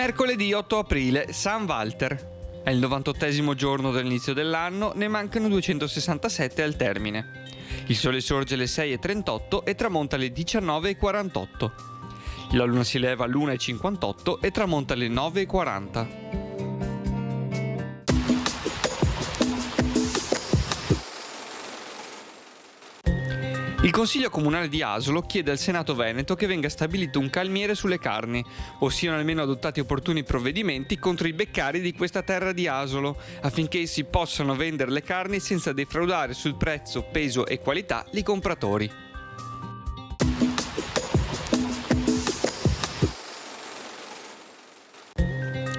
Mercoledì 8 aprile, San Walter. È il 98esimo giorno dell'inizio dell'anno, ne mancano 267 al termine. Il sole sorge alle 6:38 e tramonta alle 19:48. La luna si leva all'1:58 e tramonta alle 9:40. Il Consiglio Comunale di Asolo chiede al Senato Veneto che venga stabilito un calmiere sulle carni, o siano almeno adottati opportuni provvedimenti contro i beccari di questa terra di Asolo, affinché si possano vendere le carni senza defraudare sul prezzo, peso e qualità i compratori.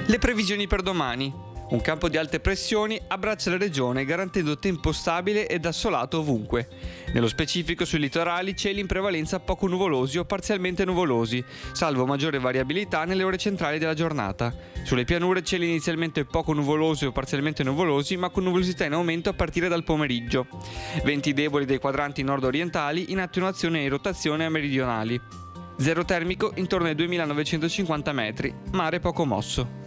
Le previsioni per domani. Un campo di alte pressioni abbraccia la regione garantendo tempo stabile ed assolato ovunque. Nello specifico sui litorali cieli in prevalenza poco nuvolosi o parzialmente nuvolosi, salvo maggiore variabilità nelle ore centrali della giornata. Sulle pianure cieli inizialmente poco nuvolosi o parzialmente nuvolosi, ma con nuvolosità in aumento a partire dal pomeriggio. Venti deboli dei quadranti nord-orientali in attenuazione e in rotazione a meridionali. Zero termico intorno ai 2950 metri, mare poco mosso.